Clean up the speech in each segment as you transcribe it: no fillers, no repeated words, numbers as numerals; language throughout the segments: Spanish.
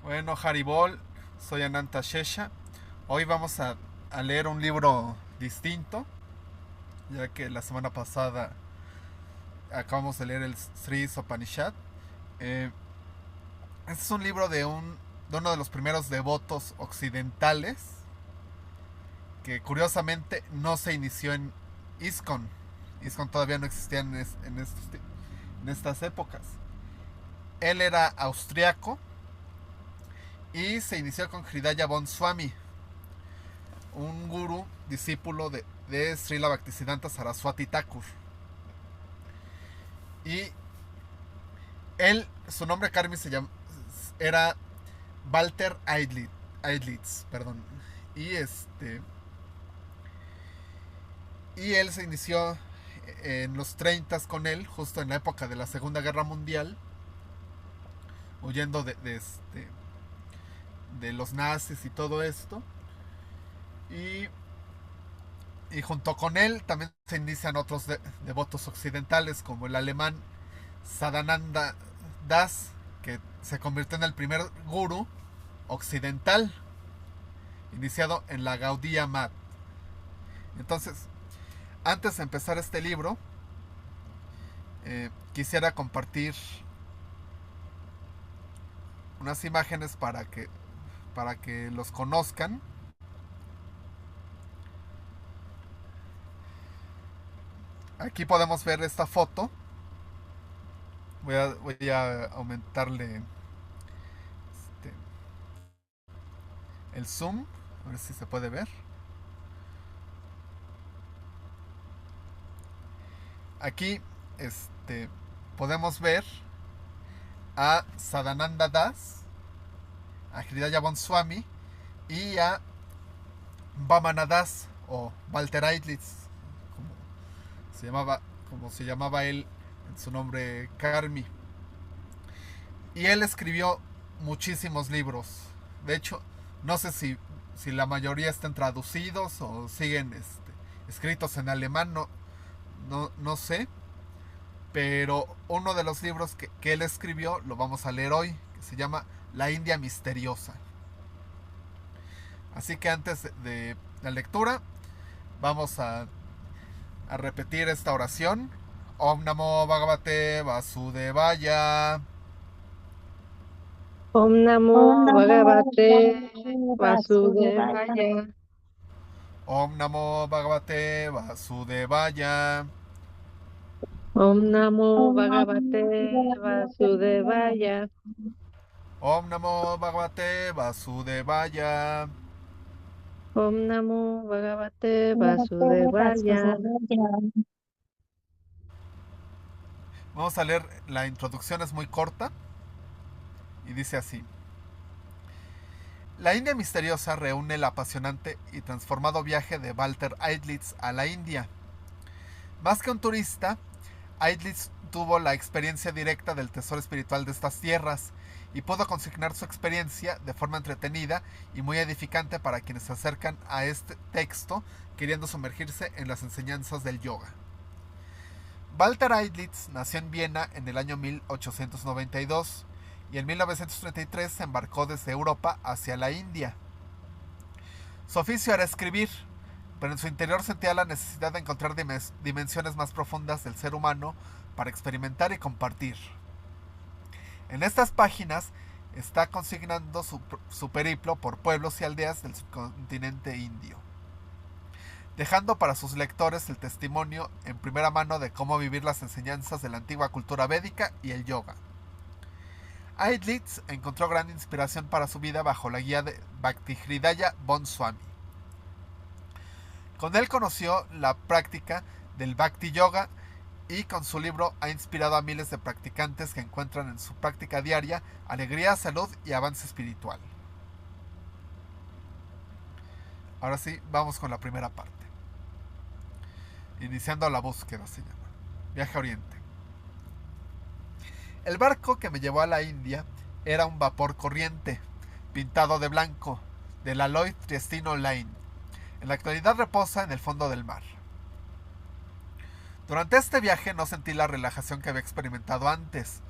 Bueno, Haribol, soy Ananta Shesha. Hoy vamos a leer un libro distinto, ya que la semana pasada acabamos de leer el Sri Upanishad. Eh, este es un libro de uno de los primeros devotos occidentales que curiosamente no se inició en ISKCON. ISKCON todavía no existía en estas épocas. Él era austriaco y se inició con Hridaya Bon Swami, un gurú discípulo de Srila Bhaktisiddhanta Saraswati Thakur. Y su nombre Karmi era Walter Eidlitz, perdón. Y y él se inició en los 30 con él, justo en la época de la Segunda Guerra Mundial, huyendo de los nazis y todo esto. Y, y junto con él también se inician otros devotos occidentales, como el alemán Sadananda Das, que se convirtió en el primer guru occidental iniciado en la Gaudiya Mat. Entonces, antes de empezar este libro, quisiera compartir unas imágenes para que los conozcan. Aquí podemos ver esta foto. Voy a aumentarle el zoom, a ver si se puede ver. Aquí podemos ver a Sadananda Das, a Hridaya Bon Swami y a Vamana Das o Walter Eidlitz, como se llamaba, como se llamaba él en su nombre Karmi. Y él escribió muchísimos libros. De hecho, no sé si la mayoría están traducidos o siguen escritos en alemán, no sé. Pero uno de los libros que él escribió lo vamos a leer hoy, que se llama La India Misteriosa. Así que antes de la lectura, vamos a repetir esta oración. Om Namo Bhagavate Vasudevaya. Om Namo Om Namo Bhagavate Bhagavate Vasudevaya. Vasudevaya. Om Namo Bhagavate Vasudevaya. Om Namo Om Bhagavate Namo Vasudevaya. Bhagavate Om Namo Bhagavate Vasudevaya. Om Namo Bhagavate Vasudevaya. Vasudevaya. Vamos a leer, la introducción es muy corta y dice así. La India Misteriosa reúne el apasionante y transformado viaje de Walter Eidlitz a la India. Más que un turista, Eidlitz tuvo la experiencia directa del tesoro espiritual de estas tierras y pudo consignar su experiencia de forma entretenida y muy edificante para quienes se acercan a este texto queriendo sumergirse en las enseñanzas del yoga. Walter Eidlitz nació en Viena en el año 1892 y en 1933 se embarcó desde Europa hacia la India. Su oficio era escribir, pero en su interior sentía la necesidad de encontrar dimensiones más profundas del ser humano para experimentar y compartir. En estas páginas está consignando su periplo por pueblos y aldeas del subcontinente indio, dejando para sus lectores el testimonio en primera mano de cómo vivir las enseñanzas de la antigua cultura védica y el yoga. Eidlitz encontró gran inspiración para su vida bajo la guía de Bhaktihridaya Bon Swami. Con él conoció la práctica del Bhakti Yoga y con su libro ha inspirado a miles de practicantes que encuentran en su práctica diaria alegría, salud y avance espiritual. Ahora sí, vamos con la primera parte. Iniciando la búsqueda se llama. Viaje a Oriente. El barco que me llevó a la India era un vapor corriente, pintado de blanco, de la Lloyd Triestino Line. En la actualidad reposa en el fondo del mar. Durante este viaje no sentí la relajación que había experimentado antes,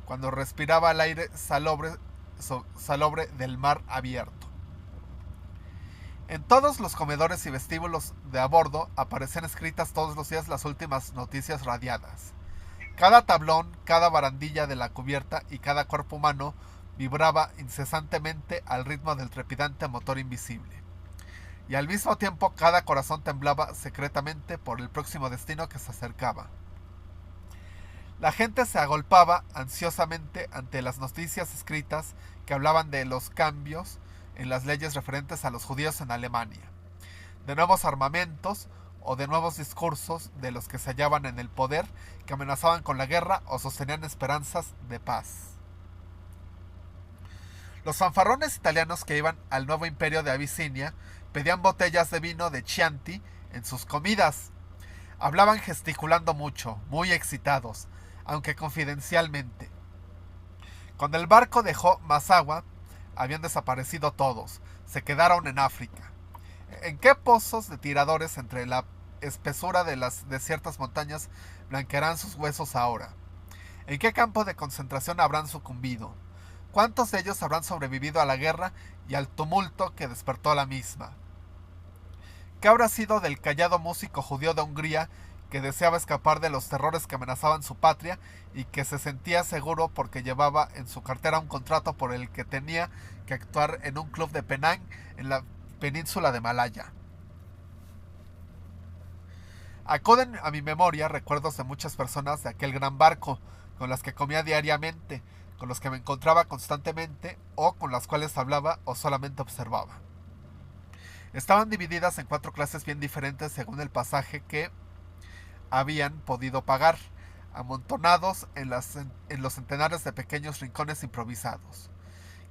cuando respiraba el aire salobre salobre del mar abierto. En todos los comedores y vestíbulos de a bordo aparecían escritas todos los días las últimas noticias radiadas. Cada tablón, cada barandilla de la cubierta y cada cuerpo humano vibraba incesantemente al ritmo del trepidante motor invisible. Y al mismo tiempo cada corazón temblaba secretamente por el próximo destino que se acercaba. La gente se agolpaba ansiosamente ante las noticias escritas que hablaban de los cambios en las leyes referentes a los judíos en Alemania, de nuevos armamentos o de nuevos discursos de los que se hallaban en el poder, que amenazaban con la guerra o sostenían esperanzas de paz. Los fanfarrones italianos que iban al nuevo imperio de Abisinia pedían botellas de vino de Chianti en sus comidas. Hablaban gesticulando mucho, muy excitados, aunque confidencialmente. Cuando el barco dejó Massawa, habían desaparecido todos, se quedaron en África. ¿En qué pozos de tiradores entre la espesura de las desiertas montañas blanquearán sus huesos ahora? ¿En qué campo de concentración habrán sucumbido? ¿Cuántos de ellos habrán sobrevivido a la guerra y al tumulto que despertó la misma? ¿Qué habrá sido del callado músico judío de Hungría que deseaba escapar de los terrores que amenazaban su patria y que se sentía seguro porque llevaba en su cartera un contrato por el que tenía que actuar en un club de Penang en la península de Malaya? Acuden a mi memoria recuerdos de muchas personas de aquel gran barco, con las que comía diariamente, con los que me encontraba constantemente o con las cuales hablaba o solamente observaba. Estaban divididas en 4 clases bien diferentes según el pasaje que habían podido pagar, amontonados en los centenares de pequeños rincones improvisados.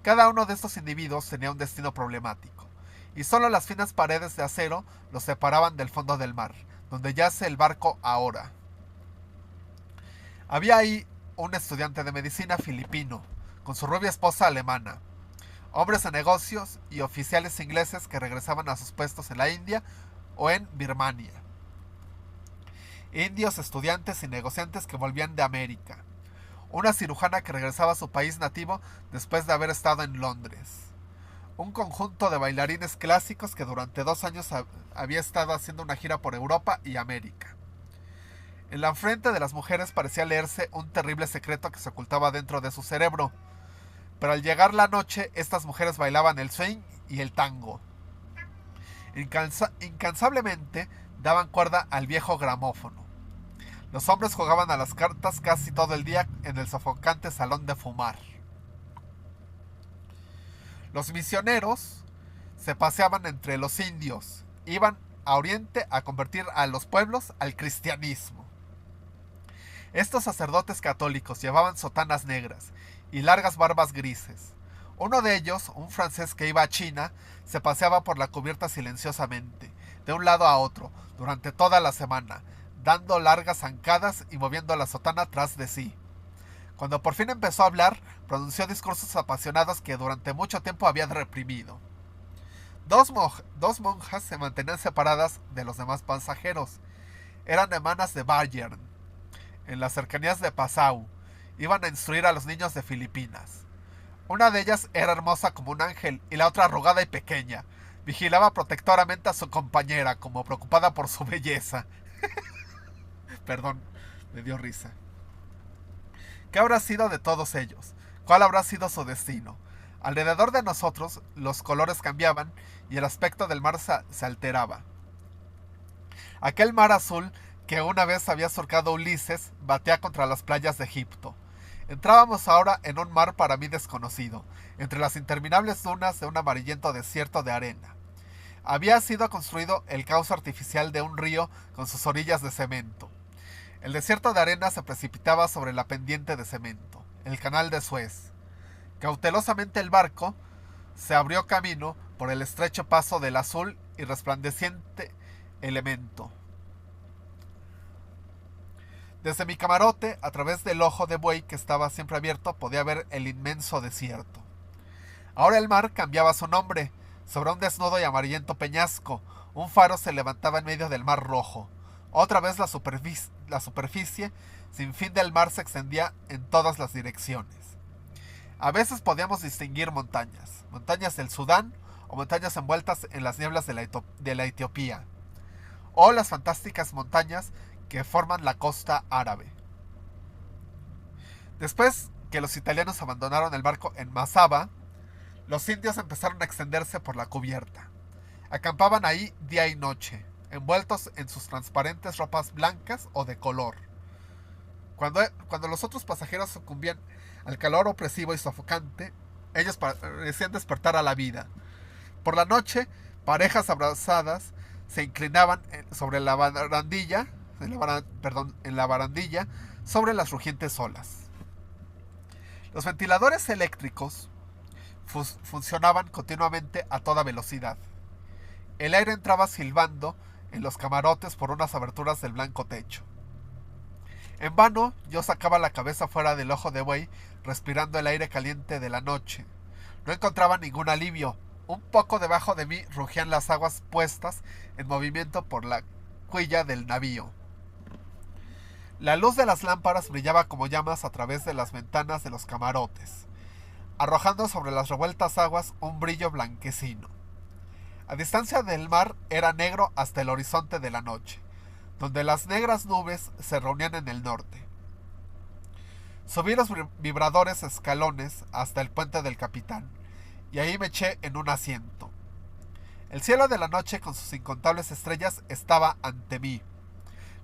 Cada uno de estos individuos tenía un destino problemático, y solo las finas paredes de acero los separaban del fondo del mar, donde yace el barco ahora. Había ahí un estudiante de medicina filipino, con su rubia esposa alemana, hombres de negocios y oficiales ingleses que regresaban a sus puestos en la India o en Birmania, indios, estudiantes y negociantes que volvían de América, una cirujana que regresaba a su país nativo después de haber estado en Londres, un conjunto de bailarines clásicos que durante 2 años había estado haciendo una gira por Europa y América. En la frente de las mujeres parecía leerse un terrible secreto que se ocultaba dentro de su cerebro, pero al llegar la noche estas mujeres bailaban el swing y el tango. Incansablemente daban cuerda al viejo gramófono. Los hombres jugaban a las cartas casi todo el día en el sofocante salón de fumar. Los misioneros se paseaban entre los indios, iban a Oriente a convertir a los pueblos al cristianismo. Estos sacerdotes católicos llevaban sotanas negras y largas barbas grises. Uno de ellos, un francés que iba a China, se paseaba por la cubierta silenciosamente, de un lado a otro, durante toda la semana, dando largas zancadas y moviendo la sotana tras de sí. Cuando por fin empezó a hablar, pronunció discursos apasionados que durante mucho tiempo había reprimido. Dos monjas se mantenían separadas de los demás pasajeros. Eran hermanas de Bayern, en las cercanías de Passau. Iban a instruir a los niños de Filipinas. Una de ellas era hermosa como un ángel y la otra arrugada y pequeña. Vigilaba protectoramente a su compañera, como preocupada por su belleza. Perdón, me dio risa. ¿Qué habrá sido de todos ellos? ¿Cuál habrá sido su destino? Alrededor de nosotros los colores cambiaban y el aspecto del mar se alteraba. Aquel mar azul que una vez había surcado Ulises batea contra las playas de Egipto. Entrábamos ahora en un mar para mí desconocido, entre las interminables dunas de un amarillento desierto de arena. Había sido construido el cauce artificial de un río con sus orillas de cemento. El desierto de arena se precipitaba sobre la pendiente de cemento, el canal de Suez. Cautelosamente el barco se abrió camino por el estrecho paso del azul y resplandeciente elemento. Desde mi camarote, a través del ojo de buey que estaba siempre abierto, podía ver el inmenso desierto. Ahora el mar cambiaba su nombre. Sobre un desnudo y amarillento peñasco, un faro se levantaba en medio del mar rojo. Otra vez la superficie sin fin del mar se extendía en todas las direcciones. A veces podíamos distinguir montañas, montañas del Sudán o montañas envueltas en las nieblas de la Etiopía, o las fantásticas montañas que forman la costa árabe. Después que los italianos abandonaron el barco en Masaba, los indios empezaron a extenderse por la cubierta. Acampaban ahí día y noche, envueltos en sus transparentes ropas blancas o de color. Cuando los otros pasajeros sucumbían al calor opresivo y sofocante, ellos parecían despertar a la vida. Por la noche, parejas abrazadas se inclinaban sobre la barandilla, en la barandilla, sobre las rugientes olas. Los ventiladores eléctricos funcionaban continuamente a toda velocidad. El aire entraba silbando en los camarotes por unas aberturas del blanco techo. En vano yo sacaba la cabeza fuera del ojo de buey, respirando el aire caliente de la noche. No encontraba ningún alivio. Un poco debajo de mí rugían las aguas puestas en movimiento por la cuilla del navío. La luz de las lámparas brillaba como llamas a través de las ventanas de los camarotes, arrojando sobre las revueltas aguas un brillo blanquecino. A distancia del mar era negro hasta el horizonte de la noche, donde las negras nubes se reunían en el norte. Subí los vibradores escalones hasta el puente del Capitán, y ahí me eché en un asiento. El cielo de la noche con sus incontables estrellas estaba ante mí.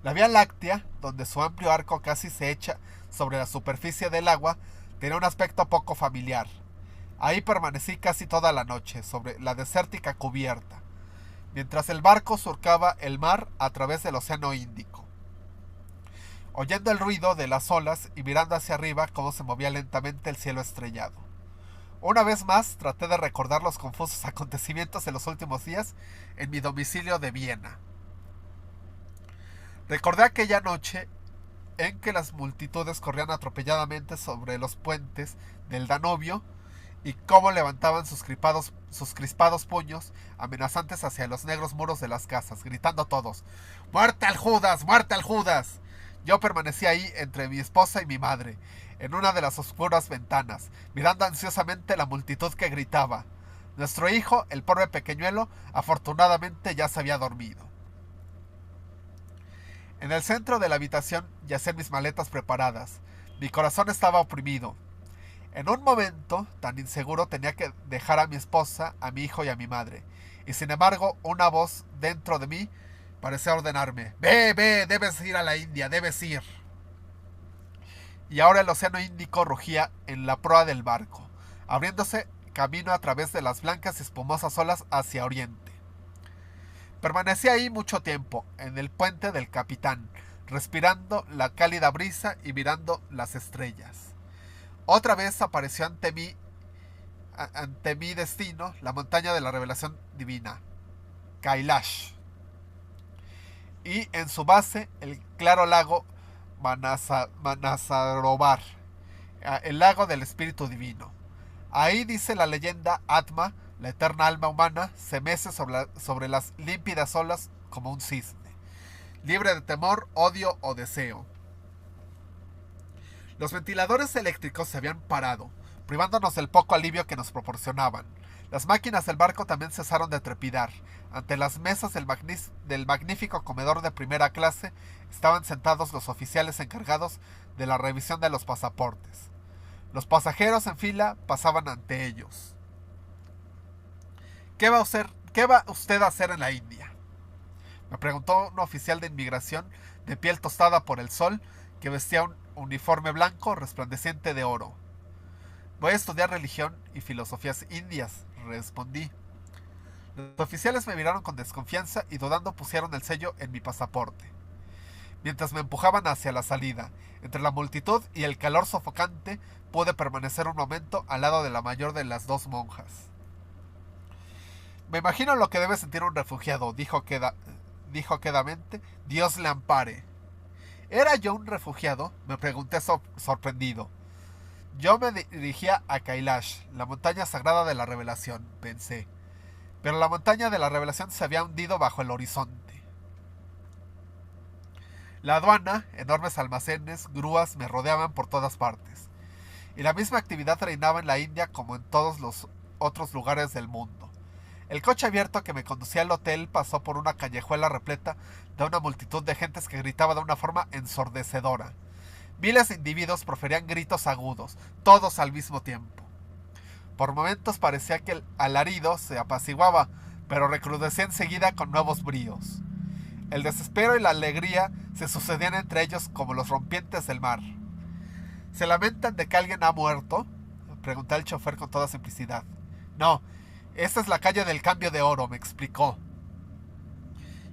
La Vía Láctea, donde su amplio arco casi se echa sobre la superficie del agua, tenía un aspecto poco familiar. Ahí permanecí casi toda la noche, sobre la desértica cubierta, mientras el barco surcaba el mar a través del Océano Índico. Oyendo el ruido de las olas y mirando hacia arriba cómo se movía lentamente el cielo estrellado. Una vez más traté de recordar los confusos acontecimientos de los últimos días en mi domicilio de Viena. Recordé aquella noche en que las multitudes corrían atropelladamente sobre los puentes del Danubio y cómo levantaban sus crispados puños amenazantes hacia los negros muros de las casas, gritando todos: ¡Muerte al Judas! ¡Muerte al Judas! Yo permanecí ahí entre mi esposa y mi madre, en una de las oscuras ventanas, mirando ansiosamente la multitud que gritaba. Nuestro hijo, el pobre pequeñuelo, afortunadamente ya se había dormido. En el centro de la habitación yacían mis maletas preparadas. Mi corazón estaba oprimido. En un momento tan inseguro tenía que dejar a mi esposa, a mi hijo y a mi madre. Y sin embargo, una voz dentro de mí parecía ordenarme: ¡Ve, ve! Debes ir a la India, debes ir. Y ahora el Océano Índico rugía en la proa del barco, abriéndose camino a través de las blancas y espumosas olas hacia oriente. Permanecí ahí mucho tiempo, en el puente del Capitán, respirando la cálida brisa y mirando las estrellas. Otra vez apareció ante mi destino, la montaña de la revelación divina, Kailash, y en su base el claro lago Manasarovar, el lago del Espíritu Divino. Ahí, dice la leyenda, Atma, la eterna alma humana, se mece sobre las límpidas olas como un cisne, libre de temor, odio o deseo. Los ventiladores eléctricos se habían parado, privándonos del poco alivio que nos proporcionaban. Las máquinas del barco también cesaron de trepidar. Ante las mesas del magnífico comedor de primera clase estaban sentados los oficiales encargados de la revisión de los pasaportes. Los pasajeros en fila pasaban ante ellos. ¿Qué va usted a hacer en la India?, me preguntó un oficial de inmigración de piel tostada por el sol, que vestía un uniforme blanco resplandeciente de oro. Voy a estudiar religión y filosofías indias, respondí. Los oficiales me miraron con desconfianza y dudando pusieron el sello en mi pasaporte. Mientras me empujaban hacia la salida, entre la multitud y el calor sofocante, pude permanecer un momento al lado de la mayor de las dos monjas. Me imagino lo que debe sentir un refugiado, dijo quedamente. Dios le ampare. ¿Era yo un refugiado?, me pregunté sorprendido. Yo me dirigía a Kailash, la montaña sagrada de la revelación, pensé. Pero la montaña de la revelación se había hundido bajo el horizonte. La aduana, enormes almacenes, grúas me rodeaban por todas partes. y la misma actividad reinaba en la India como en todos los otros lugares del mundo. El coche abierto que me conducía al hotel pasó por una callejuela repleta de una multitud de gentes que gritaba de una forma ensordecedora. Miles de individuos proferían gritos agudos, todos al mismo tiempo. Por momentos parecía que el alarido se apaciguaba, pero recrudecía enseguida con nuevos bríos. El desespero y la alegría se sucedían entre ellos como los rompientes del mar. ¿Se lamentan de que alguien ha muerto?, pregunté al chofer con toda simplicidad. No, esta es la calle del cambio de oro, me explicó.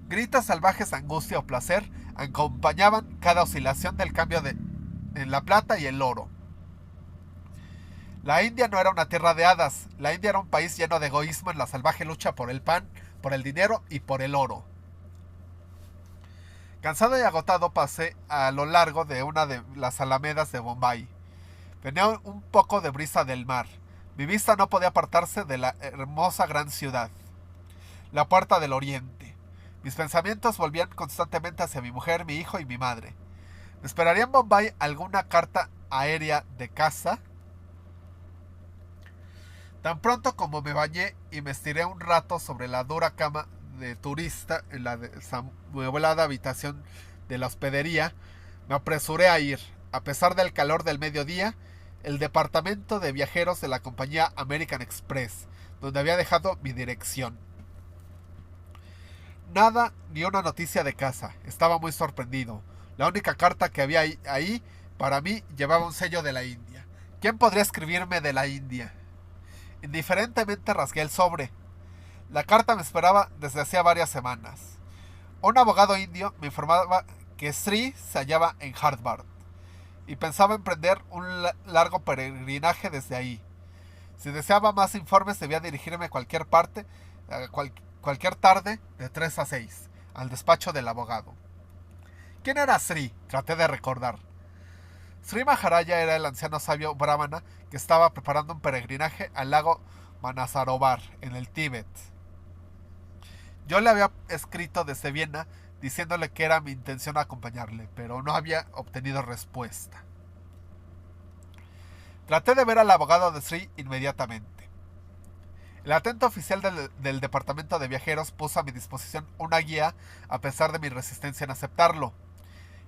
Gritos salvajes de angustia o placer acompañaban cada oscilación del cambio en la plata y el oro. La India no era una tierra de hadas, la India era un país lleno de egoísmo en la salvaje lucha por el pan, por el dinero y por el oro. Cansado y agotado pasé a lo largo de una de las alamedas de Bombay. Venía un poco de brisa del mar. Mi vista no podía apartarse de la hermosa gran ciudad, la puerta del oriente. Mis pensamientos volvían constantemente hacia mi mujer, mi hijo y mi madre. ¿Me esperaría en Bombay alguna carta aérea de casa? Tan pronto como me bañé y me estiré un rato sobre la dura cama de turista en la desamueblada habitación de la hospedería, me apresuré a ir. A pesar del calor del mediodía, el departamento de viajeros de la compañía American Express, donde había dejado mi dirección. Nada, ni una noticia de casa. Estaba muy sorprendido. La única carta que había ahí, para mí, llevaba un sello de la India. ¿Quién podría escribirme de la India? Indiferentemente rasgué el sobre. La carta me esperaba desde hacía varias semanas. Un abogado indio me informaba que Sri se hallaba en Harvard y pensaba emprender un largo peregrinaje desde ahí. Si deseaba más informes debía dirigirme a cualquier parte, cualquier tarde de 3 a 6, al despacho del abogado. ¿Quién era Sri? Traté de recordar. Sri Maharaya era el anciano sabio brahmana que estaba preparando un peregrinaje al lago Manasarovar, en el Tíbet. Yo le había escrito desde Viena diciéndole que era mi intención acompañarle, pero no había obtenido respuesta. Traté de ver al abogado de Sri inmediatamente. El atento oficial del departamento de viajeros puso a mi disposición una guía a pesar de mi resistencia en aceptarlo.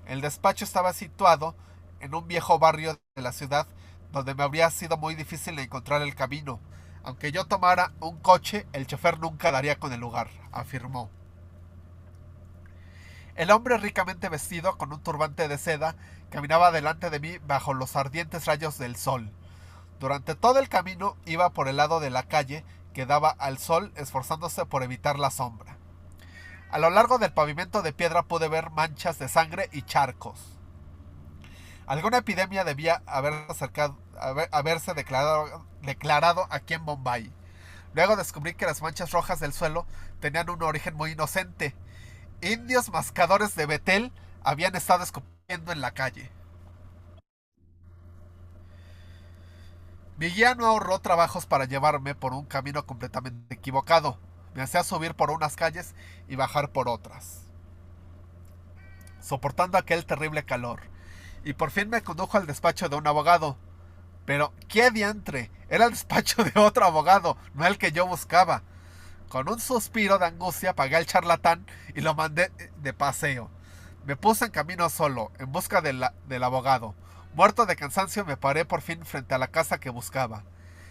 El despacho estaba situado en un viejo barrio de la ciudad donde me habría sido muy difícil encontrar el camino. Aunque yo tomara un coche, el chofer nunca daría con el lugar, afirmó. El hombre ricamente vestido, con un turbante de seda, caminaba delante de mí bajo los ardientes rayos del sol. Durante todo el camino iba por el lado de la calle que daba al sol, esforzándose por evitar la sombra. A lo largo del pavimento de piedra pude ver manchas de sangre y charcos. Alguna epidemia debía haberse declarado aquí en Bombay. Luego descubrí que las manchas rojas del suelo tenían un origen muy inocente. Indios mascadores de Betel habían estado escupiendo en la calle. Mi guía no ahorró trabajos para llevarme por un camino completamente equivocado. Me hacía subir por unas calles y bajar por otras, soportando aquel terrible calor. Y por fin me condujo al despacho de un abogado. Pero, ¿qué diantre? Era el despacho de otro abogado, no el que yo buscaba. Con un suspiro de angustia pagué al charlatán y lo mandé de paseo. Me puse en camino solo, en busca del abogado. Muerto de cansancio me paré por fin frente a la casa que buscaba.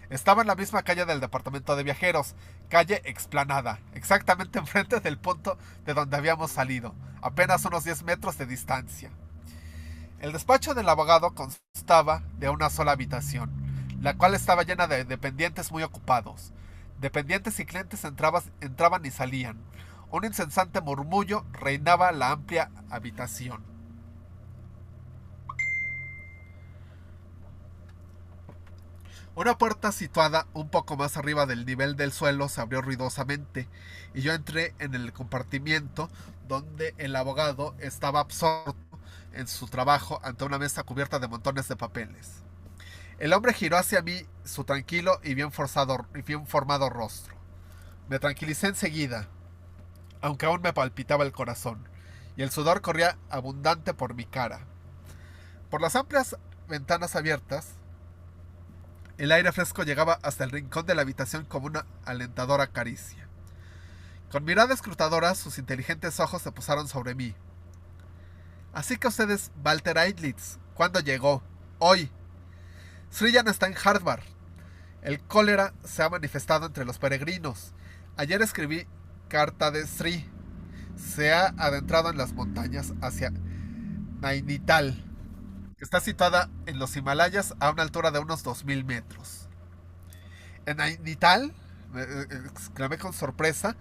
Estaba en la misma calle del departamento de viajeros, calle Explanada, exactamente enfrente del punto de donde habíamos salido, apenas unos 10 metros de distancia. El despacho del abogado constaba de una sola habitación, la cual estaba llena de dependientes muy ocupados. Dependientes y clientes entraban y salían. Un incesante murmullo reinaba la amplia habitación. Una puerta situada un poco más arriba del nivel del suelo se abrió ruidosamente y yo entré en el compartimiento donde el abogado estaba absorto en su trabajo ante una mesa cubierta de montones de papeles. El hombre giró hacia mí su tranquilo y bien formado rostro. Me tranquilicé enseguida, aunque aún me palpitaba el corazón, y el sudor corría abundante por mi cara. Por las amplias ventanas abiertas El aire fresco llegaba hasta el rincón de la habitación como una alentadora caricia. Con mirada escrutadora, sus inteligentes ojos se posaron sobre mí. Así que usted es Walter Eitlitz. ¿Cuándo llegó? Hoy. Sri ya no está en Harvard. El cólera se ha manifestado entre los peregrinos. Ayer escribí carta de Sri. Se ha adentrado en las montañas hacia Nainital, que está situada en los Himalayas a una altura de unos 2000 metros. ¿En Nainital? Exclamé con sorpresa.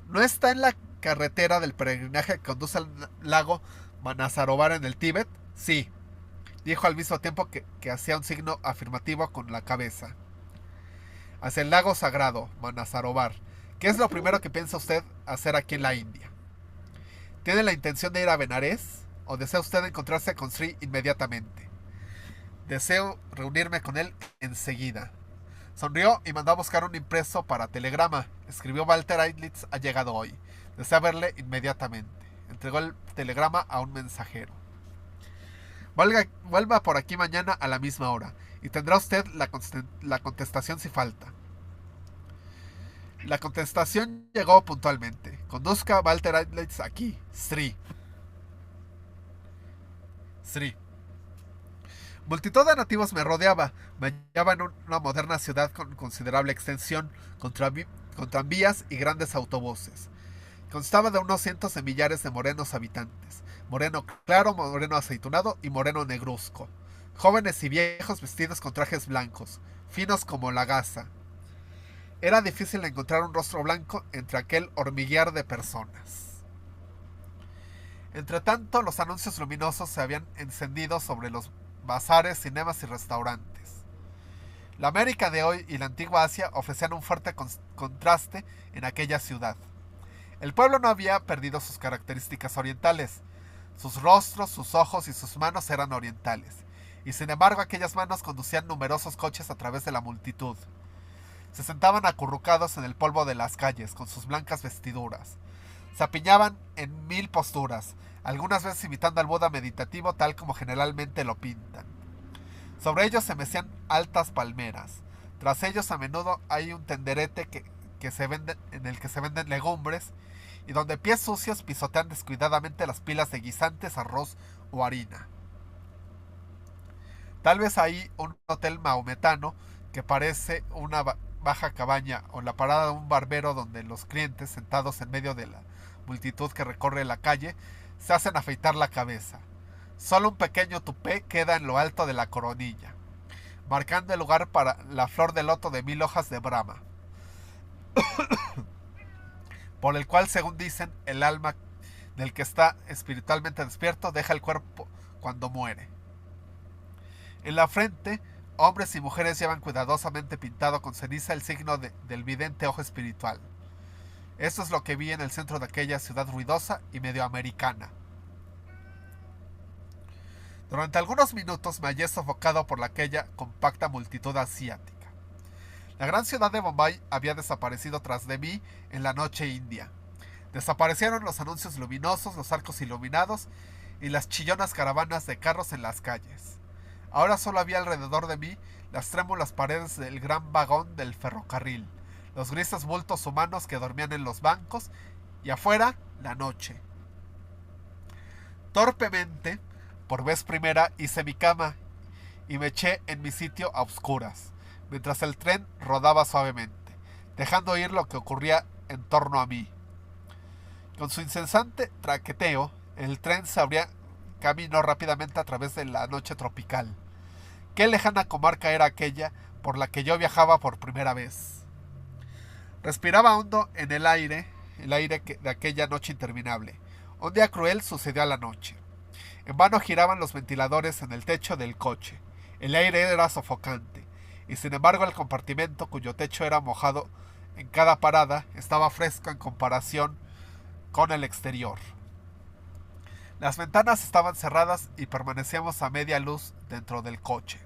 ¿No está en la carretera del peregrinaje que conduce al lago Manasarovar en el Tíbet? Sí, dijo al mismo tiempo que hacía un signo afirmativo con la cabeza. Hacia el lago sagrado, Manasarovar. ¿Qué es lo primero que piensa usted hacer aquí en la India? ¿Tiene la intención de ir a Benares? ¿O desea usted encontrarse con Sri inmediatamente? Deseo reunirme con él enseguida. Sonrió y mandó a buscar un impreso para telegrama. Escribió: Walter Eitlitz ha llegado hoy. Desea verle inmediatamente. Entregó el telegrama a un mensajero. Vuelva por aquí mañana a la misma hora y tendrá usted la contestación si falta. La contestación llegó puntualmente. Conduzca a Walter Eitlitz aquí. Sri. Multitud de nativos me rodeaba. Me hallaba en una moderna ciudad con considerable extensión, con tranvías y grandes autobuses. Constaba de unos cientos de millares de morenos habitantes. Moreno claro, moreno aceitunado y moreno negruzco. Jóvenes y viejos vestidos con trajes blancos, finos como la gasa. Era difícil encontrar un rostro blanco entre aquel hormiguear de personas. Entretanto, los anuncios luminosos se habían encendido sobre los bazares, cinemas y restaurantes. La América de hoy y la antigua Asia ofrecían un fuerte contraste en aquella ciudad. El pueblo no había perdido sus características orientales. Sus rostros, sus ojos y sus manos eran orientales, y sin embargo aquellas manos conducían numerosos coches a través de la multitud. Se sentaban acurrucados en el polvo de las calles, con sus blancas vestiduras. Se apiñaban en 1000 posturas, algunas veces imitando al Buda meditativo tal como generalmente lo pintan. Sobre ellos se mecían altas palmeras. Tras ellos a menudo hay un tenderete en el que se venden legumbres y donde pies sucios pisotean descuidadamente las pilas de guisantes, arroz o harina. Tal vez hay un hotel maometano que parece una baja cabaña o la parada de un barbero donde los clientes, sentados en medio de la multitud que recorre la calle, se hacen afeitar la cabeza. Solo un pequeño tupé queda en lo alto de la coronilla, marcando el lugar para la flor de loto de 1000 hojas de Brahma, por el cual, según dicen, el alma del que está espiritualmente despierto deja el cuerpo cuando muere. En la frente, hombres y mujeres llevan cuidadosamente pintado con ceniza el signo del vidente ojo espiritual. Esto es lo que vi en el centro de aquella ciudad ruidosa y medio americana. Durante algunos minutos me hallé sofocado por aquella compacta multitud asiática. La gran ciudad de Bombay había desaparecido tras de mí en la noche india. Desaparecieron los anuncios luminosos, los arcos iluminados y las chillonas caravanas de carros en las calles. Ahora solo había alrededor de mí las trémulas paredes del gran vagón del ferrocarril, los grises bultos humanos que dormían en los bancos, y afuera, la noche. Torpemente, por vez primera, hice mi cama y me eché en mi sitio a oscuras, mientras el tren rodaba suavemente, dejando oír lo que ocurría en torno a mí. Con su incesante traqueteo, el tren se abría camino rápidamente a través de la noche tropical. Qué lejana comarca era aquella por la que yo viajaba por primera vez. Respiraba hondo en el aire de aquella noche interminable. Un día cruel sucedió a la noche. En vano giraban los ventiladores en el techo del coche. El aire era sofocante, y sin embargo el compartimento, cuyo techo era mojado en cada parada, estaba fresco en comparación con el exterior. Las ventanas estaban cerradas y permanecíamos a media luz dentro del coche.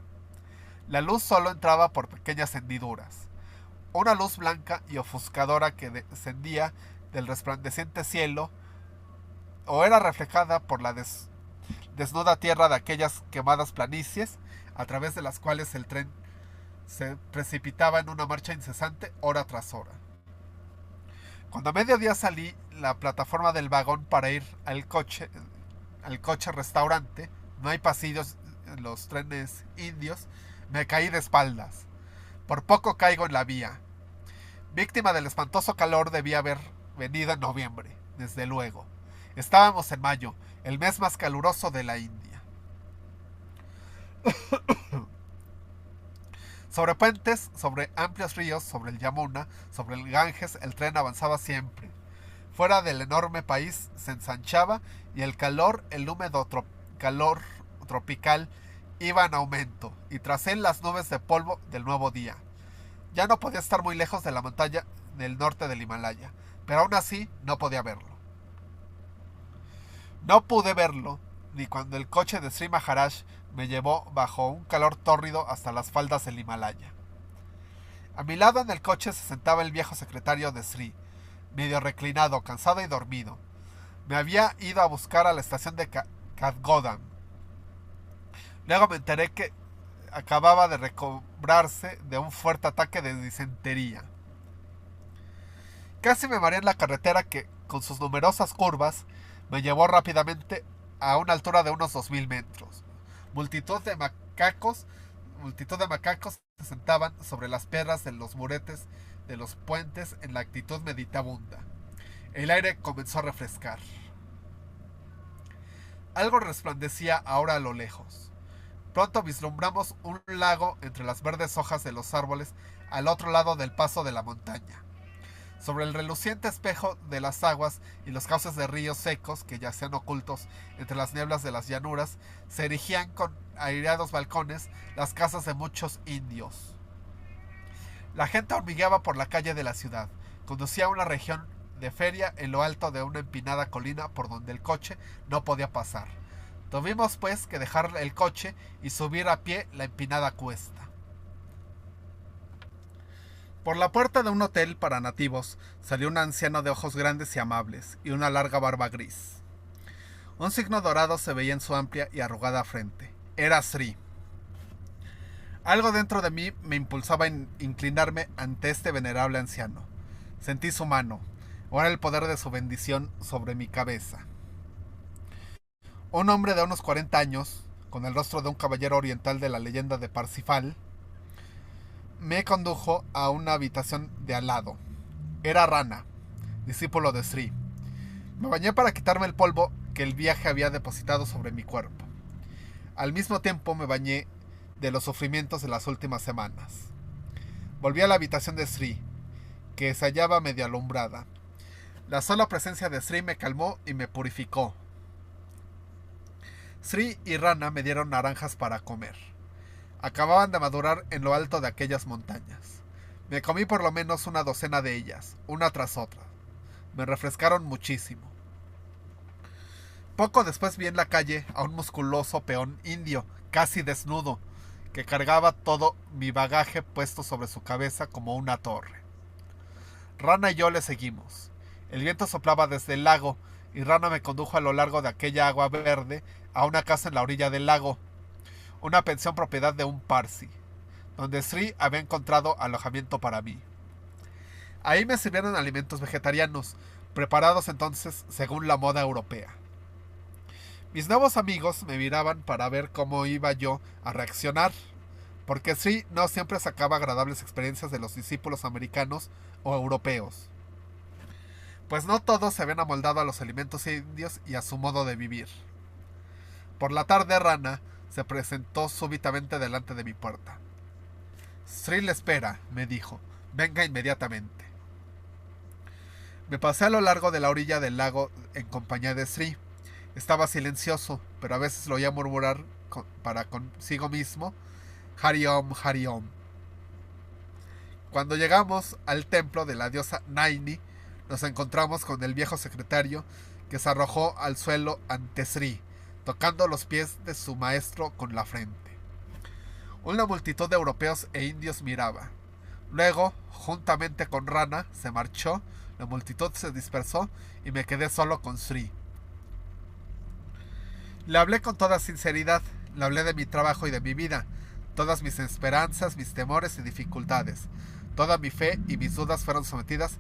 La luz solo entraba por pequeñas hendiduras. Una luz blanca y ofuscadora que descendía del resplandeciente cielo o era reflejada por la desnuda tierra de aquellas quemadas planicies a través de las cuales el tren se precipitaba en una marcha incesante hora tras hora. Cuando a mediodía salí la plataforma del vagón para ir al coche restaurante, no hay pasillos en los trenes indios, me caí de espaldas. Por poco caigo en la vía. Víctima del espantoso calor debía haber venido en noviembre, desde luego. Estábamos en mayo, el mes más caluroso de la India. Sobre puentes, sobre amplios ríos, sobre el Yamuna, sobre el Ganges, el tren avanzaba siempre. Fuera del enorme país se ensanchaba y el húmedo calor tropical iba en aumento, y tras él las nubes de polvo del nuevo día. Ya no podía estar muy lejos de la montaña del norte del Himalaya, pero aún así no podía verlo. No pude verlo ni cuando el coche de Sri Maharaj me llevó bajo un calor tórrido hasta las faldas del Himalaya. A mi lado en el coche se sentaba el viejo secretario de Sri, medio reclinado, cansado y dormido. Me había ido a buscar a la estación de Kathgodam. Luego me enteré que acababa de recobrarse de un fuerte ataque de disentería. Casi me mareé en la carretera que, con sus numerosas curvas, me llevó rápidamente a una altura de unos 2000 metros. Multitud de macacos se sentaban sobre las piedras de los muretes de los puentes en la actitud meditabunda. El aire comenzó a refrescar. Algo resplandecía ahora a lo lejos. Pronto vislumbramos un lago entre las verdes hojas de los árboles al otro lado del paso de la montaña. Sobre el reluciente espejo de las aguas y los cauces de ríos secos que yacían ocultos entre las nieblas de las llanuras, se erigían con aireados balcones las casas de muchos indios. La gente hormigueaba por la calle de la ciudad. Conducía a una región de feria en lo alto de una empinada colina por donde el coche no podía pasar. Tuvimos pues que dejar el coche y subir a pie la empinada cuesta. Por la puerta de un hotel para nativos salió un anciano de ojos grandes y amables y una larga barba gris. Un signo dorado se veía en su amplia y arrugada frente. Era Sri. Algo dentro de mí me impulsaba a inclinarme ante este venerable anciano. Sentí su mano, ahora el poder de su bendición sobre mi cabeza. Un hombre de unos 40 años, con el rostro de un caballero oriental de la leyenda de Parsifal, me condujo a una habitación de al lado. Era Rana, discípulo de Sri. Me bañé para quitarme el polvo que el viaje había depositado sobre mi cuerpo. Al mismo tiempo me bañé de los sufrimientos de las últimas semanas. Volví a la habitación de Sri, que se hallaba medio alumbrada. La sola presencia de Sri me calmó y me purificó. Sri y Rana me dieron naranjas para comer. Acababan de madurar en lo alto de aquellas montañas. Me comí por lo menos una docena de ellas, una tras otra. Me refrescaron muchísimo. Poco después vi en la calle a un musculoso peón indio, casi desnudo, que cargaba todo mi bagaje puesto sobre su cabeza como una torre. Rana y yo le seguimos. El viento soplaba desde el lago y Rana me condujo a lo largo de aquella agua verde a una casa en la orilla del lago, una pensión propiedad de un parsi, donde Sri había encontrado alojamiento para mí. Ahí me sirvieron alimentos vegetarianos, preparados entonces según la moda europea. Mis nuevos amigos me miraban para ver cómo iba yo a reaccionar, porque Sri no siempre sacaba agradables experiencias de los discípulos americanos o europeos, pues no todos se habían amoldado a los alimentos indios y a su modo de vivir. Por la tarde Rana se presentó súbitamente delante de mi puerta. Sri le espera, me dijo. Venga inmediatamente. Me pasé a lo largo de la orilla del lago en compañía de Sri. Estaba silencioso, pero a veces lo oía murmurar para consigo mismo, Hari Om, Hari Om. Cuando llegamos al templo de la diosa Naini, nos encontramos con el viejo secretario que se arrojó al suelo ante Sri, tocando los pies de su maestro con la frente. Una multitud de europeos e indios miraba. Luego, juntamente con Rana, se marchó, la multitud se dispersó y me quedé solo con Sri. Le hablé con toda sinceridad, le hablé de mi trabajo y de mi vida, Todas mis esperanzas, mis temores y dificultades, toda mi fe y mis dudas fueron sometidas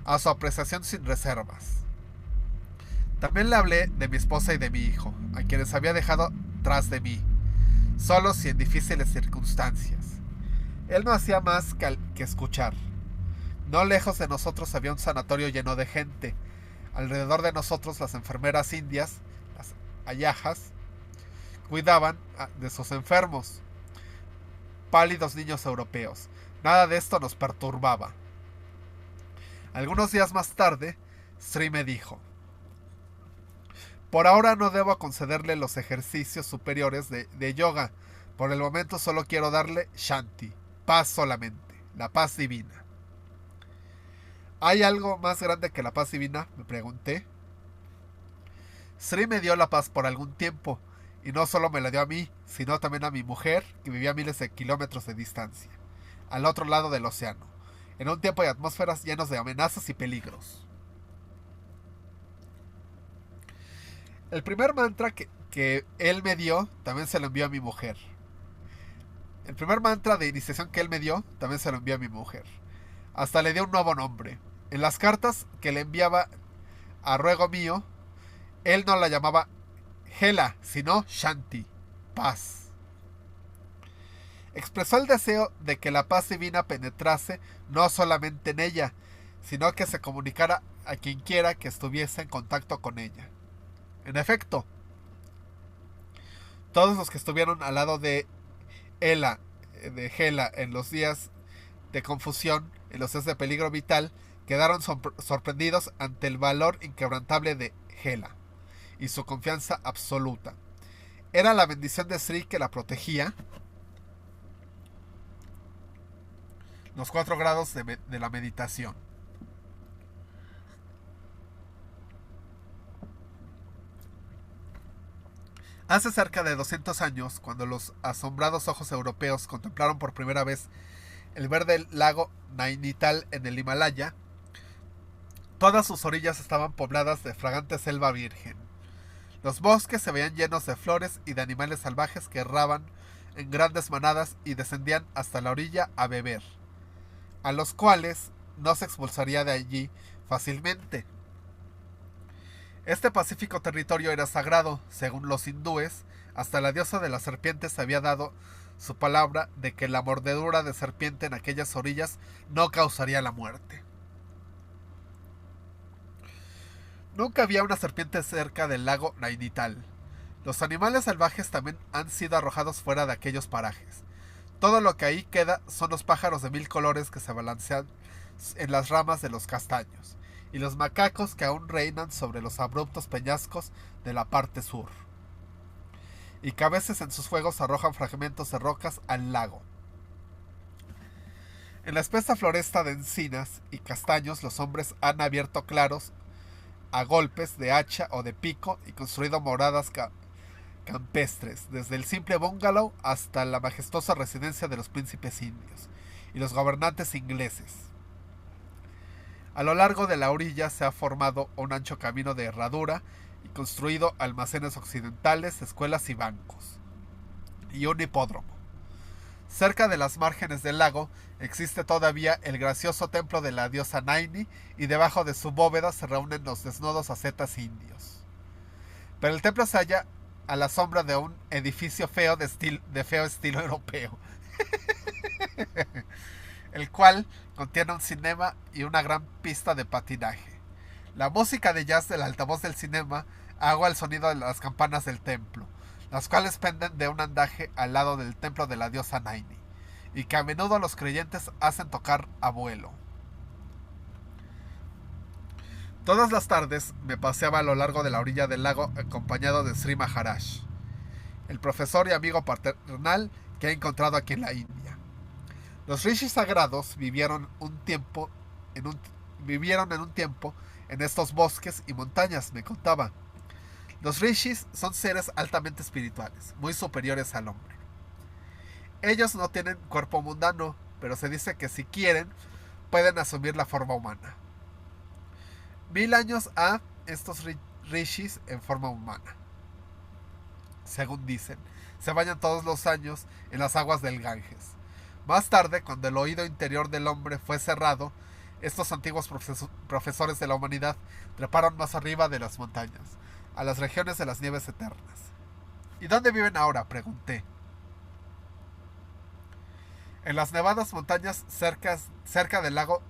a su apreciación sin reservas. También le hablé de mi esposa y de mi hijo, a quienes había dejado tras de mí, solos y en difíciles circunstancias. Él no hacía más que escuchar. No lejos de nosotros había un sanatorio lleno de gente. Alrededor de nosotros las enfermeras indias, las ayajas, cuidaban de sus enfermos, pálidos niños europeos. Nada de esto nos perturbaba. Algunos días más tarde, Sri me dijo: por ahora no debo concederle los ejercicios superiores de yoga. Por el momento solo quiero darle Shanti, paz solamente, la paz divina. ¿Hay algo más grande que la paz divina?, me pregunté. Sri me dio la paz por algún tiempo, y no solo me la dio a mí, sino también a mi mujer, que vivía a miles de kilómetros de distancia, al otro lado del océano, en un tiempo y atmósferas llenos de amenazas y peligros. El primer mantra que él me dio, también se lo envió a mi mujer. El primer mantra de iniciación que él me dio, también se lo envió a mi mujer. Hasta le dio un nuevo nombre. En las cartas que le enviaba a ruego mío, él no la llamaba Hela, sino Shanti, paz. Expresó el deseo de que la paz divina penetrase no solamente en ella, sino que se comunicara a quien quiera que estuviese en contacto con ella. En efecto, todos los que estuvieron al lado de Hela en los días de confusión, en los días de peligro vital, quedaron sorprendidos ante el valor inquebrantable de Hela y su confianza absoluta. Era la bendición de Sri que la protegía. Los 4 grados de la meditación. Hace cerca de 200 años, cuando los asombrados ojos europeos contemplaron por primera vez el verde lago Nainital en el Himalaya, todas sus orillas estaban pobladas de fragante selva virgen. Los bosques se veían llenos de flores y de animales salvajes que erraban en grandes manadas y descendían hasta la orilla a beber, a los cuales no se expulsaría de allí fácilmente. Este pacífico territorio era sagrado, según los hindúes. Hasta la diosa de las serpientes había dado su palabra de que la mordedura de serpiente en aquellas orillas no causaría la muerte. Nunca había una serpiente cerca del lago Nainital. Los animales salvajes también han sido arrojados fuera de aquellos parajes. Todo lo que ahí queda son los pájaros de 1000 colores que se balancean en las ramas de los castaños, y los macacos que aún reinan sobre los abruptos peñascos de la parte sur, y que a veces en sus fuegos arrojan fragmentos de rocas al lago. En la espesa floresta de encinas y castaños los hombres han abierto claros a golpes de hacha o de pico y construido moradas campestres, desde el simple bungalow hasta la majestuosa residencia de los príncipes indios y los gobernantes ingleses. A lo largo de la orilla se ha formado un ancho camino de herradura y construido almacenes occidentales, escuelas y bancos, y un hipódromo. Cerca de las márgenes del lago existe todavía el gracioso templo de la diosa Naini, y debajo de su bóveda se reúnen los desnudos ascetas indios. Pero el templo se halla a la sombra de un edificio feo de feo estilo europeo, el cual contiene un cinema y una gran pista de patinaje. La música de jazz del altavoz del cinema ahoga el sonido de las campanas del templo, las cuales penden de un andaje al lado del templo de la diosa Naini, y que a menudo los creyentes hacen tocar a vuelo. Todas las tardes me paseaba a lo largo de la orilla del lago acompañado de Sri Maharaj, el profesor y amigo paternal que he encontrado aquí en la India. Los rishis sagrados vivieron en un tiempo en estos bosques y montañas, me contaba. Los rishis son seres altamente espirituales, muy superiores al hombre. Ellos no tienen cuerpo mundano, pero se dice que si quieren, pueden asumir la forma humana. 1000 años a estos rishis en forma humana, según dicen. se bañan todos los años en las aguas del Ganges. Más tarde, cuando el oído interior del hombre fue cerrado, estos antiguos profesores de la humanidad treparon más arriba de las montañas, a las regiones de las nieves eternas. ¿Y dónde viven ahora?, pregunté. En las nevadas montañas cerca del lago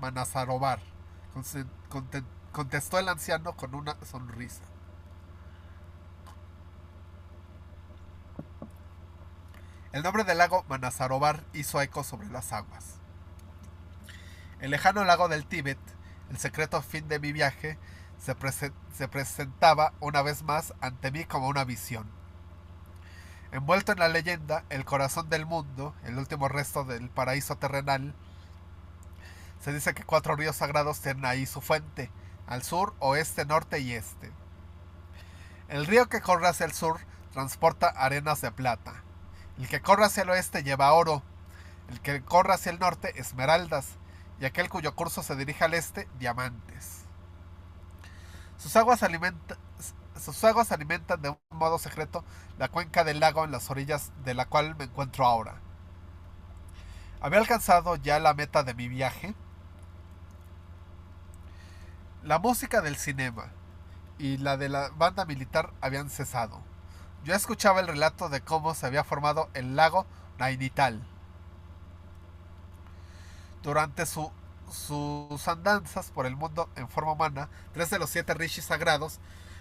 Manasarovar, contestó el anciano con una sonrisa. El nombre del lago Manasarovar hizo eco sobre las aguas. El lejano lago del Tíbet, el secreto fin de mi viaje, se presentaba una vez más ante mí como una visión. Envuelto en la leyenda, el corazón del mundo, el último resto del paraíso terrenal, se dice que 4 ríos sagrados tienen ahí su fuente, al sur, oeste, norte y este. El río que corre hacia el sur transporta arenas de plata. El que corre hacia el oeste lleva oro. El que corre hacia el norte, esmeraldas. Y aquel cuyo curso se dirige al este, diamantes. Sus aguas alimentan de un modo secreto la cuenca del lago en las orillas de la cual me encuentro ahora. Había alcanzado ya la meta de mi viaje. La música del cinema y la de la banda militar habían cesado. Yo escuchaba el relato de cómo se había formado el lago Nainital. Durante sus andanzas por el mundo en forma humana, 3 de los 7 rishis sagrados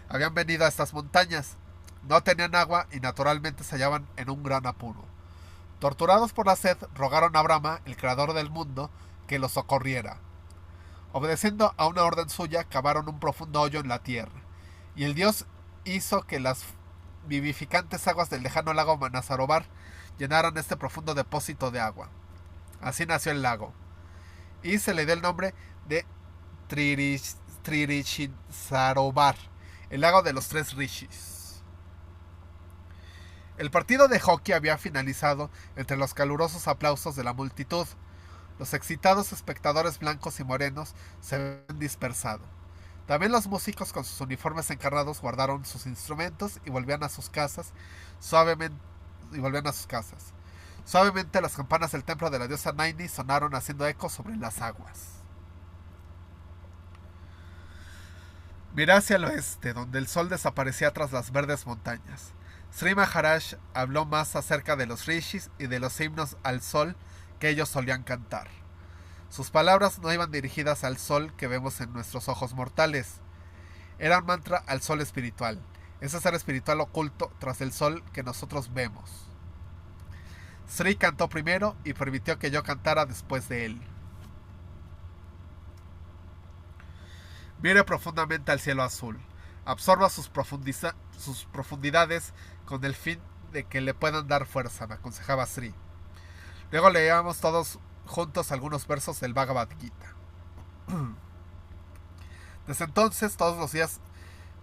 habían venido a estas montañas. No tenían agua y naturalmente se hallaban en un gran apuro. Torturados por la sed, rogaron a Brahma, el creador del mundo, que los socorriera. Obedeciendo a una orden suya, cavaron un profundo hoyo en la tierra, y el dios hizo que las vivificantes aguas del lejano lago Manasarovar llenaran este profundo depósito de agua. Así nació el lago, y se le dio el nombre de Tririshisarovar, el lago de los 3 rishis. El partido de hockey había finalizado entre los calurosos aplausos de la multitud. Los excitados espectadores blancos y morenos se habían dispersado. También los músicos con sus uniformes encarnados guardaron sus instrumentos y volvían a sus casas suavemente. Suavemente las campanas del templo de la diosa Naini sonaron haciendo eco sobre las aguas. Miré hacia el oeste, donde el sol desaparecía tras las verdes montañas. Sri Maharaj habló más acerca de los rishis y de los himnos al sol que ellos solían cantar. Sus palabras no iban dirigidas al sol que vemos en nuestros ojos mortales. Era un mantra al sol espiritual, ese ser espiritual oculto tras el sol que nosotros vemos. Sri cantó primero y permitió que yo cantara después de él. Mire profundamente al cielo azul. Absorba sus profundidades con el fin de que le puedan dar fuerza, me aconsejaba Sri. Luego leíamos todos juntos algunos versos del Bhagavad Gita. Desde entonces, todos los días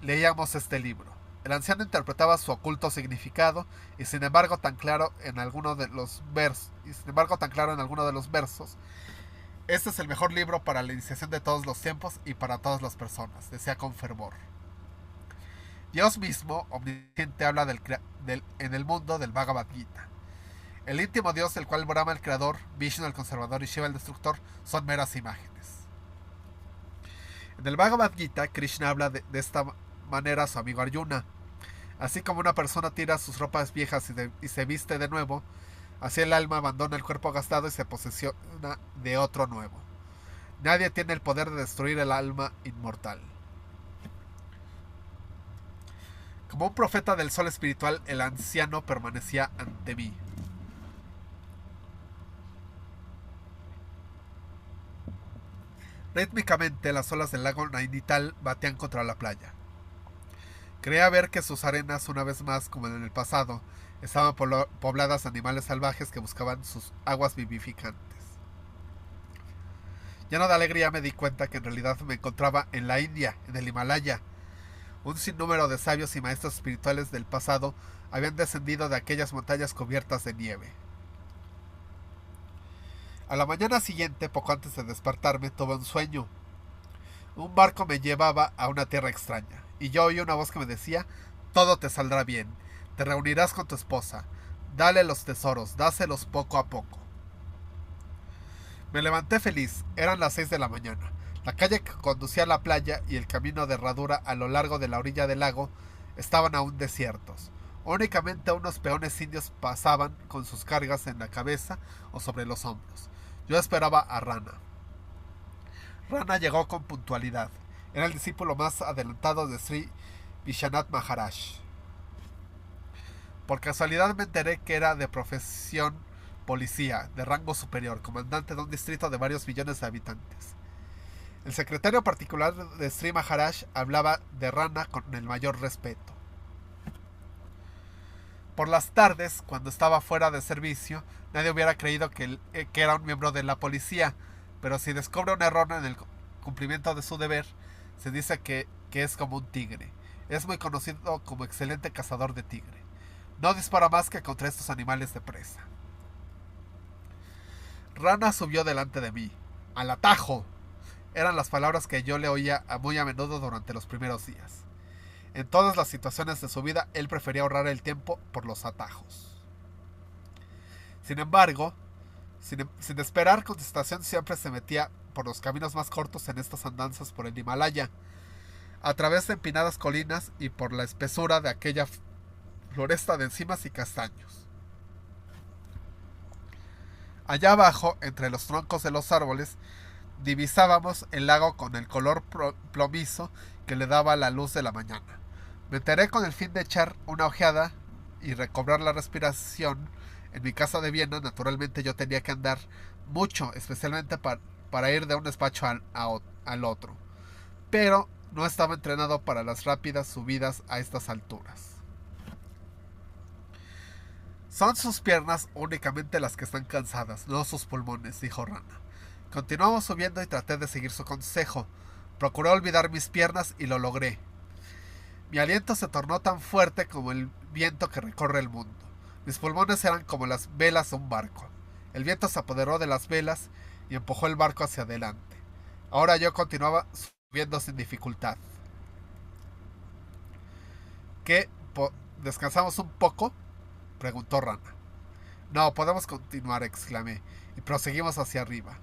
leíamos este libro. El anciano interpretaba su oculto significado y sin embargo tan claro en alguno de los versos. Este es el mejor libro para la iniciación de todos los tiempos y para todas las personas, decía con fervor. Dios mismo, omnisciente, habla en el mundo del Bhagavad Gita. El íntimo Dios del cual Brahma el creador, Vishnu el conservador y Shiva el destructor son meras imágenes. En el Bhagavad Gita, Krishna habla de esta manera a su amigo Arjuna. Así como una persona tira sus ropas viejas y se viste de nuevo, así el alma abandona el cuerpo gastado y se posesiona de otro nuevo. Nadie tiene el poder de destruir el alma inmortal. Como un profeta del sol espiritual, el anciano permanecía ante mí. Rítmicamente las olas del lago Nainital batían contra la playa. Creía ver que sus arenas, una vez más como en el pasado, estaban pobladas de animales salvajes que buscaban sus aguas vivificantes. Lleno de alegría me di cuenta que en realidad me encontraba en la India, en el Himalaya. Un sinnúmero de sabios y maestros espirituales del pasado habían descendido de aquellas montañas cubiertas de nieve. A la mañana siguiente, poco antes de despertarme, tuve un sueño. Un barco me llevaba a una tierra extraña, y yo oí una voz que me decía: todo te saldrá bien, Te reunirás con tu esposa. Dale los tesoros, dáselos poco a poco. Me levanté feliz. Eran las 6 de la mañana. La calle que conducía a la playa y el camino de herradura a lo largo de la orilla del lago estaban aún desiertos. Únicamente unos peones indios pasaban con sus cargas en la cabeza o sobre los hombros. Yo esperaba a Rana. Rana llegó con puntualidad. Era el discípulo más adelantado de Sri Vishwanath Maharaj. Por casualidad me enteré que era de profesión policía, de rango superior, comandante de un distrito de varios millones de habitantes. El secretario particular de Sri Maharaj hablaba de Rana con el mayor respeto. Por las tardes, cuando estaba fuera de servicio, nadie hubiera creído que era un miembro de la policía, pero si descubre un error en el cumplimiento de su deber, se dice que es como un tigre. Es muy conocido como excelente cazador de tigre. No dispara más que contra estos animales de presa. Rana subió delante de mí. ¡Al atajo! Eran las palabras que yo le oía muy a menudo durante los primeros días. En todas las situaciones de su vida, él prefería ahorrar el tiempo por los atajos. Sin embargo, sin esperar contestación, siempre se metía por los caminos más cortos en estas andanzas por el Himalaya, a través de empinadas colinas y por la espesura de aquella floresta de encinas y castaños. Allá abajo, entre los troncos de los árboles, divisábamos el lago con el color plomizo que le daba la luz de la mañana. Me enteré con el fin de echar una ojeada y recobrar la respiración. En mi casa de Viena, naturalmente, yo tenía que andar mucho, especialmente para ir de un despacho al otro. Pero no estaba entrenado para las rápidas subidas a estas alturas. Son sus piernas únicamente las que están cansadas, no sus pulmones, dijo Rana. Continuamos subiendo y traté de seguir su consejo. Procuré olvidar mis piernas y lo logré. Mi aliento se tornó tan fuerte como el viento que recorre el mundo. Mis pulmones eran como las velas de un barco. El viento se apoderó de las velas y empujó el barco hacia adelante. Ahora yo continuaba subiendo sin dificultad. ¿Qué? ¿Descansamos un poco?, preguntó Rana. No, podemos continuar, exclamé, y proseguimos hacia arriba.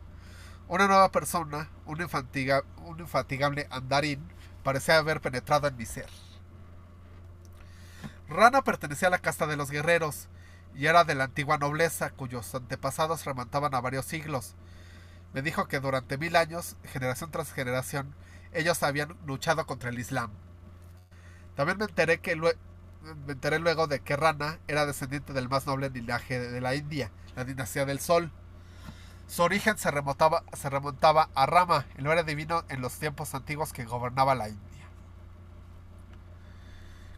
Una nueva persona, un infatigable andarín, parecía haber penetrado en mi ser. Rana pertenecía a la casta de los guerreros, y era de la antigua nobleza, cuyos antepasados remontaban a varios siglos. Me dijo que durante 1000 años, generación tras generación, ellos habían luchado contra el Islam. También me enteré luego de que Rana era descendiente del más noble linaje de la India, la dinastía del Sol. Su origen se remontaba a Rama, el héroe divino en los tiempos antiguos que gobernaba la India.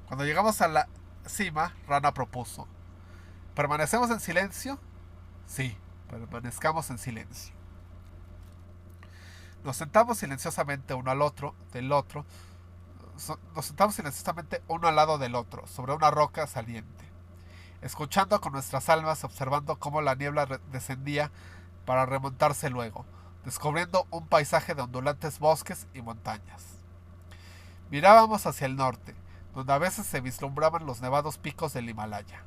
Cuando llegamos a la cima, Rana propuso: ¿permanecemos en silencio? Sí, permanezcamos en silencio. Nos sentamos silenciosamente uno al lado del otro, sobre una roca saliente, escuchando con nuestras almas, observando cómo la niebla descendía para remontarse luego, descubriendo un paisaje de ondulantes bosques y montañas. Mirábamos hacia el norte, donde a veces se vislumbraban los nevados picos del Himalaya.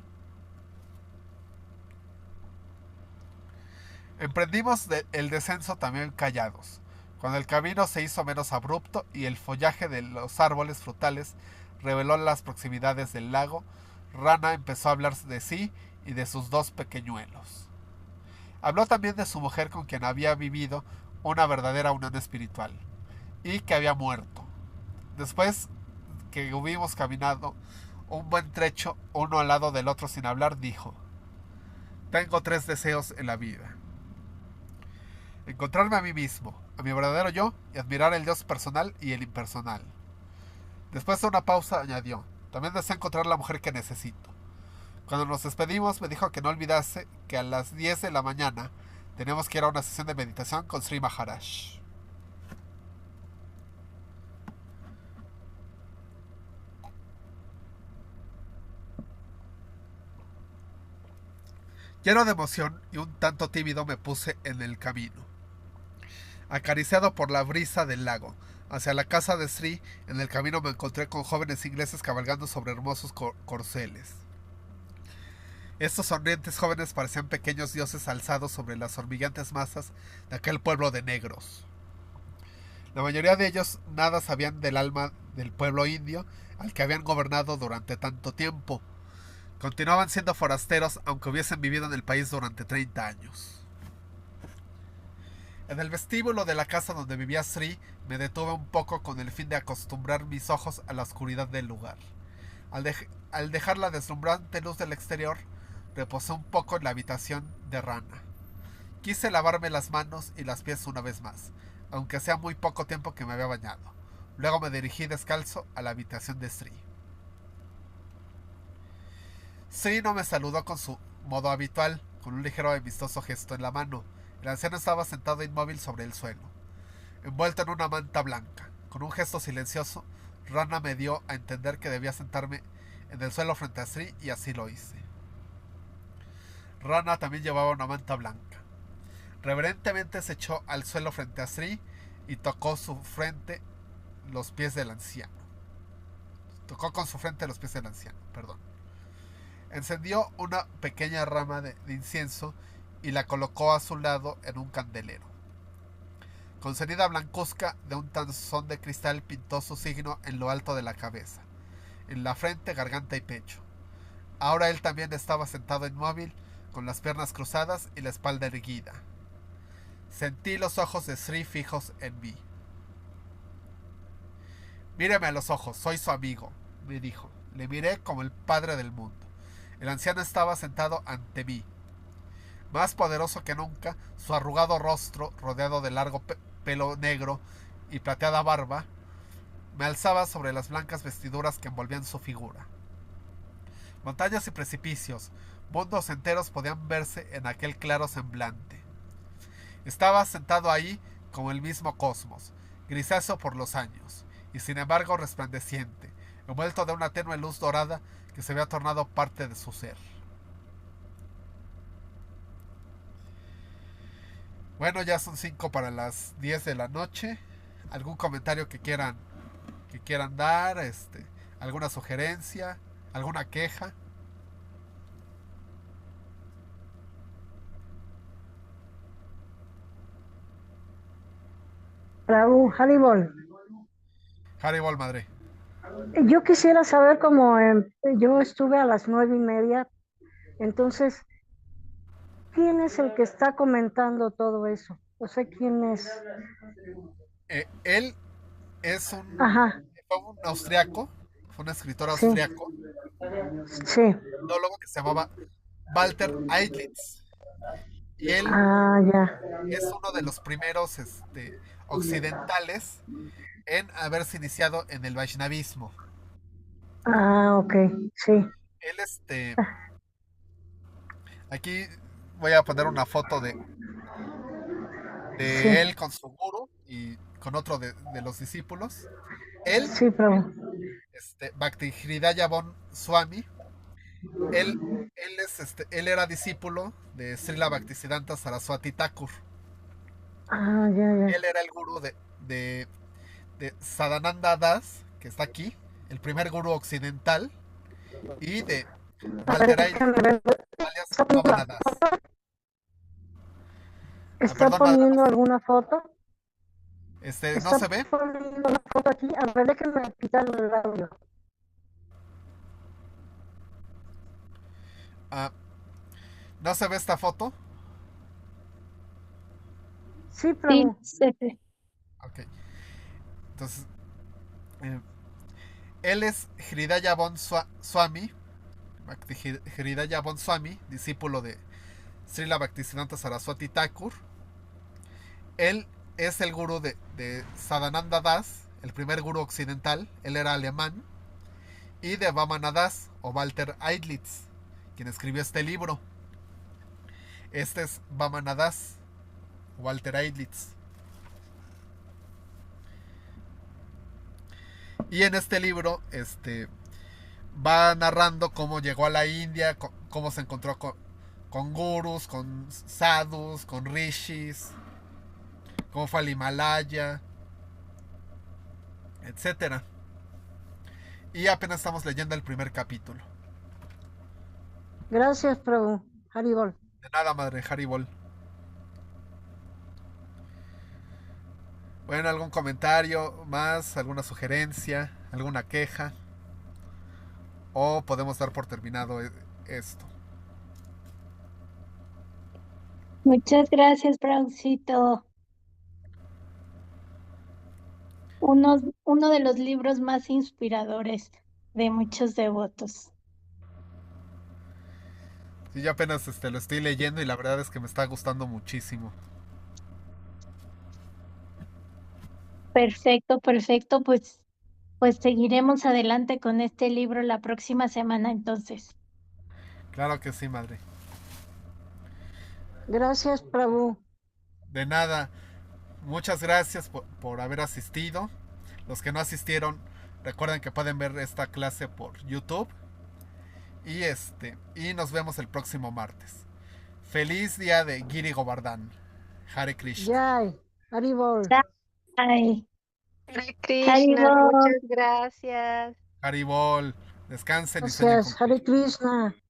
Emprendimos el descenso también callados, cuando el camino se hizo menos abrupto y el follaje de los árboles frutales reveló las proximidades del lago. Rana empezó a hablar de sí y de sus 2 pequeñuelos. Habló también de su mujer, con quien había vivido una verdadera unión espiritual y que había muerto. Después que hubimos caminado un buen trecho uno al lado del otro sin hablar, dijo: tengo 3 deseos en la vida: encontrarme a mí mismo, a mi verdadero yo, y admirar el Dios personal y el impersonal. Después de una pausa añadió: también deseo encontrar la mujer que necesito. Cuando nos despedimos, me dijo que no olvidase que a las 10 de la mañana tenemos que ir a una sesión de meditación con Sri Maharaj. Lleno de emoción y un tanto tímido, me puse en el camino, acariciado por la brisa del lago. Hacia la casa de Sri, en el camino me encontré con jóvenes ingleses cabalgando sobre hermosos corceles. Estos sonrientes jóvenes parecían pequeños dioses alzados sobre las hormigueantes masas de aquel pueblo de negros. La mayoría de ellos nada sabían del alma del pueblo indio al que habían gobernado durante tanto tiempo. Continuaban siendo forasteros aunque hubiesen vivido en el país durante 30 años. En el vestíbulo de la casa donde vivía Sri me detuve un poco con el fin de acostumbrar mis ojos a la oscuridad del lugar. Al dejar la deslumbrante luz del exterior, reposé un poco en la habitación de Rana. Quise lavarme las manos y las pies una vez más, aunque sea muy poco tiempo que me había bañado. Luego me dirigí descalzo a la habitación de Sri. Sri no me saludó con su modo habitual, con un ligero y amistoso gesto en la mano. El anciano estaba sentado inmóvil sobre el suelo, envuelto en una manta blanca. Con un gesto silencioso, Rana me dio a entender que debía sentarme en el suelo frente a Sri y así lo hice. Rana también llevaba una manta blanca. Reverentemente se echó al suelo frente a Sri y tocó su frente los pies del anciano. Tocó con su frente los pies del anciano, perdón. Encendió una pequeña rama de incienso y la colocó a su lado en un candelero. Con cerida blancuzca de un tazón de cristal pintó su signo en lo alto de la cabeza, en la frente, garganta y pecho. Ahora él también estaba sentado inmóvil, con las piernas cruzadas y la espalda erguida. Sentí los ojos de Sri fijos en mí. Míreme a los ojos, soy su amigo, me dijo. Le miré como el padre del mundo. El anciano estaba sentado ante mí. Más poderoso que nunca, su arrugado rostro, rodeado de largo pelo negro y plateada barba, me alzaba sobre las blancas vestiduras que envolvían su figura. Montañas y precipicios, mundos enteros podían verse en aquel claro semblante. Estaba sentado ahí como el mismo cosmos, grisáceo por los años, y sin embargo resplandeciente, envuelto de una tenue luz dorada que se había tornado parte de su ser. Bueno, ya son 5 para las 10 de la noche. ¿Algún comentario que quieran dar? ¿Alguna sugerencia? ¿Alguna queja? Raúl, Haribol, Haribol Madre. yo quisiera saber cómo yo estuve a las 9:30, entonces, ¿quién es el que está comentando todo eso? O sea, ¿quién es? Él es un, Ajá, fue un austriaco, fue un escritor sí, austriaco, sí. que se llamaba Walter Eidlitz. Y él Ah, ya. es uno de los primeros occidentales en haberse iniciado en el Vaishnavismo. Ah, ok, sí, Él, aquí voy a poner una foto de sí, él con su guru y con otro de los discípulos. Él, sí, Prabhu. Bhakti Hridaya Bon Swami, él, él era discípulo de Srila Bhaktisiddhanta Saraswati Thakur. Ah, ya, ya. Él era el gurú de Sadananda Das, que está aquí, el primer gurú occidental, y de A ver, Walter Eidlitz, déjame ver. alias Vamana Das. ¿Está Perdón, nada poniendo más. alguna foto? No ¿Está se ve. poniendo una foto aquí? A ver, déjame quitar el audio. Ah, ¿no se ve esta foto? Sí, Sí, Prabhu. Ok. Entonces, eh, él es Hridaya Bon Swami, Hridaya Bon Swami, discípulo de Srila Bhaktisiddhanta Saraswati Thakur. Él es el gurú de Sadananda Das, el primer gurú occidental. Él era alemán. Y de Vamana Das, o Walter Eidlitz, quien escribió este libro. Este es Vamana Das, Walter Eidlitz. Y en este libro, va narrando cómo llegó a la India, cómo se encontró con gurus, con sadhus, con rishis, cómo fue al Himalaya, etcétera. Y apenas estamos leyendo el primer capítulo. Gracias, Prabhu. Haribol. De nada, madre, Haribol. Bueno, ¿algún comentario más? ¿Alguna sugerencia? ¿Alguna queja? ¿O podemos dar por terminado esto? Muchas gracias, Browncito. Uno de los libros más inspiradores de muchos devotos. Sí, yo apenas lo estoy leyendo y la verdad es que me está gustando muchísimo. Perfecto, perfecto. Pues seguiremos adelante con este libro la próxima semana, entonces. Claro que sí, madre. Gracias, Prabhu. De nada. Muchas gracias por haber asistido. Los que no asistieron, recuerden que pueden ver esta clase por YouTube. Y nos vemos el próximo martes. Feliz día de Giri Govardhan. Hare Krishna. Jai. Haribol. Bye. Hare Krishna, Haribol. muchas gracias. Haribol. Descansen y sueñen con Gracias. Hare Krishna. Krishna.